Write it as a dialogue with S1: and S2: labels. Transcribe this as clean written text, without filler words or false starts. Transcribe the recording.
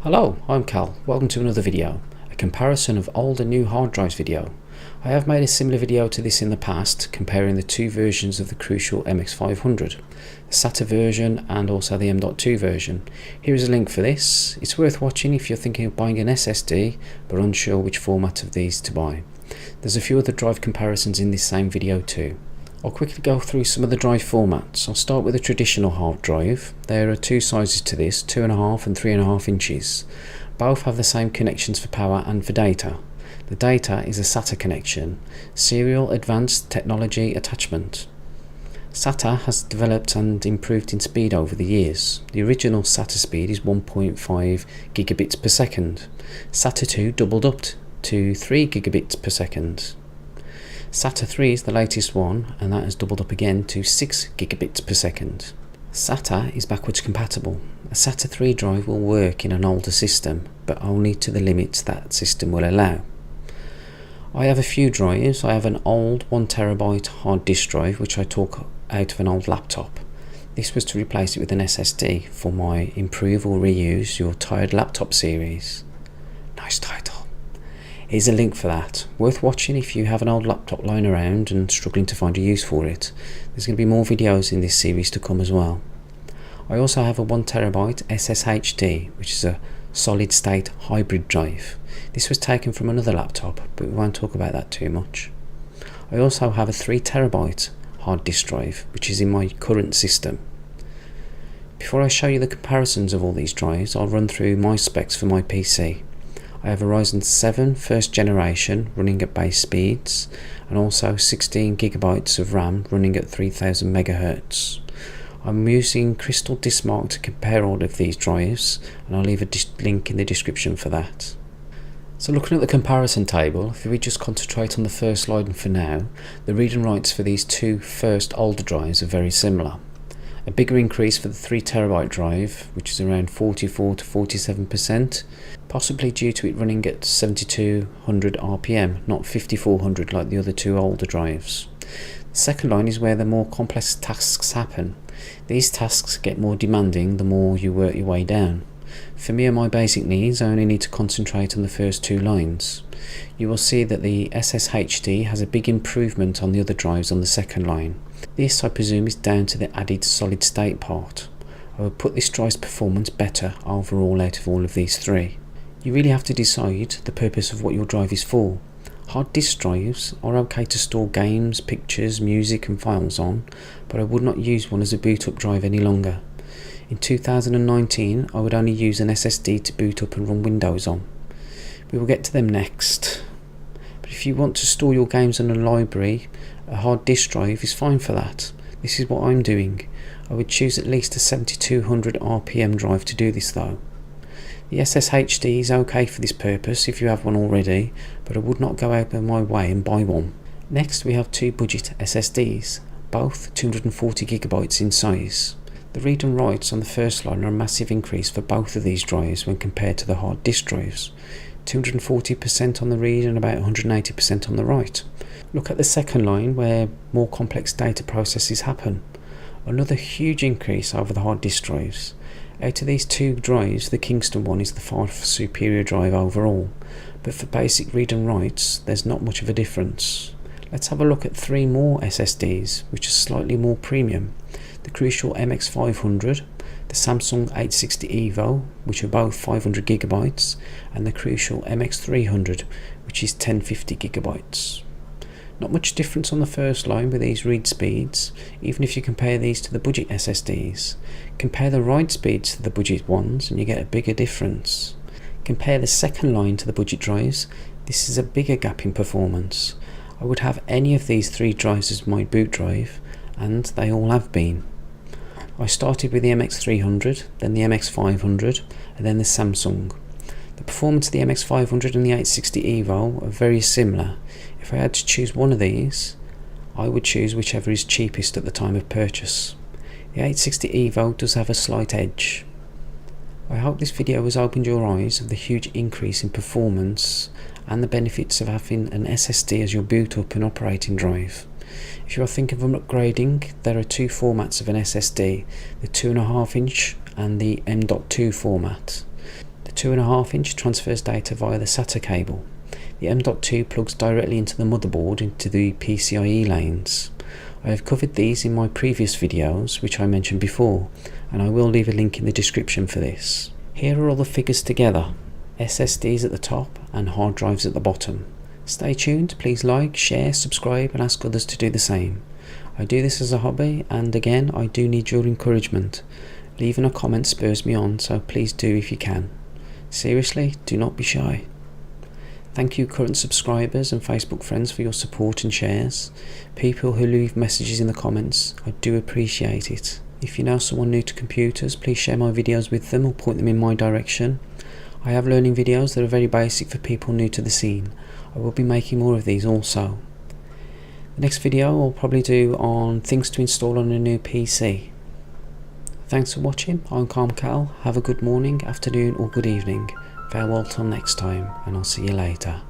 S1: Hello, I'm Cal. Welcome to another video, a comparison of old and new hard drives video. I have made a similar video to this in the past, comparing the two versions of the Crucial MX500, the SATA version and also the M.2 version. Here is a link for this. It's worth watching if you're thinking of buying an SSD but unsure which format of these to buy. There's a few other drive comparisons in this same video too. I'll quickly go through some of the drive formats. I'll start with a traditional hard drive. There are two sizes to this, 2.5 and 3.5 inches. Both have the same connections for power and for data. The data is a SATA connection, Serial Advanced Technology Attachment. SATA has developed and improved in speed over the years. The original SATA speed is 1.5 gigabits per second. SATA 2 doubled up to 3 gigabits per second. SATA 3 is the latest one, and that has doubled up again to 6 gigabits per second. SATA is backwards compatible. A SATA 3 drive will work in an older system, but only to the limits that system will allow. I have a few drives. I have an old 1TB hard disk drive which I took out of an old laptop. This was to replace it with an SSD for my Improve or Reuse Your Tired Laptop series. Nice title. Here's a link for that. Worth watching if you have an old laptop lying around and struggling to find a use for it. There's going to be more videos in this series to come as well. I also have a 1TB SSHD, which is a solid state hybrid drive. This was taken from another laptop, but we won't talk about that too much. I also have a 3TB hard disk drive, which is in my current system. Before I show you the comparisons of all these drives, I'll run through my specs for my PC. I have a Ryzen 7 first generation running at base speeds, and also 16 gigabytes of RAM running at 3000 MHz. I'm using Crystal Diskmark to compare all of these drives, and I'll leave a link in the description for that. So looking at the comparison table, if we just concentrate on the first slide for now, the read and writes for these two first older drives are very similar. A bigger increase for the 3TB drive, which is around 44 to 47%, possibly due to it running at 7200 RPM, not 5400 like the other two older drives. The second line is where the more complex tasks happen. These tasks get more demanding the more you work your way down. For me and my basic needs, I only need to concentrate on the first two lines. You will see that the SSHD has a big improvement on the other drives on the second line. This, I presume, is down to the added solid state part. I would put this drive's performance better overall out of all of these three. You really have to decide the purpose of what your drive is for. Hard disk drives are okay to store games, pictures, music and files on, but I would not use one as a boot up drive any longer. In 2019, I would only use an SSD to boot up and run Windows on. We will get to them next. But if you want to store your games in a library, a hard disk drive is fine for that. This is what I'm doing. I would choose at least a 7200 RPM drive to do this though. The SSHD is okay for this purpose if you have one already, but I would not go out of my way and buy one. Next we have two budget SSDs, both 240 gigabytes in size. The read and writes on the first line are a massive increase for both of these drives when compared to the hard disk drives. 240% on the read and about 180% on the write. Look at the second line where more complex data processes happen. Another huge increase over the hard disk drives. Out of these two drives, the Kingston one is the far superior drive overall, but for basic read and writes there's not much of a difference. Let's have a look at three more SSDs which are slightly more premium. The Crucial MX500, the Samsung 860 EVO, which are both 500 gigabytes, and the Crucial MX300, which is 1050 gigabytes. Not much difference on the first line with these read speeds, even if you compare these to the budget SSDs. Compare the write speeds to the budget ones and you get a bigger difference. Compare the second line to the budget drives, this is a bigger gap in performance. I would have any of these three drives as my boot drive, and they all have been. I started with the MX300, then the MX500, and then the Samsung. The performance of the MX500 and the 860 EVO are very similar. If I had to choose one of these, I would choose whichever is cheapest at the time of purchase. The 860 EVO does have a slight edge. I hope this video has opened your eyes of the huge increase in performance and the benefits of having an SSD as your boot up and operating drive. If you are thinking of upgrading, there are two formats of an SSD, the 2.5 inch and the M.2 format. The 2.5-inch transfers data via the SATA cable. The M.2 plugs directly into the motherboard into the PCIe lanes. I have covered these in my previous videos, which I mentioned before, and I will leave a link in the description for this. Here are all the figures together, SSDs at the top and hard drives at the bottom. Stay tuned, please like, share, subscribe and ask others to do the same. I do this as a hobby, and again I do need your encouragement. Leaving a comment spurs me on, so please do if you can. Seriously, do not be shy. Thank you current subscribers and Facebook friends for your support and shares. People who leave messages in the comments, I do appreciate it. If you know someone new to computers, please share my videos with them or point them in my direction. I have learning videos that are very basic for people new to the scene. I will be making more of these also. The next video I'll probably do on things to install on a new PC. Thanks for watching. I'm Calm Cal. Have a good morning, afternoon or good evening. Farewell till next time, and I'll see you later.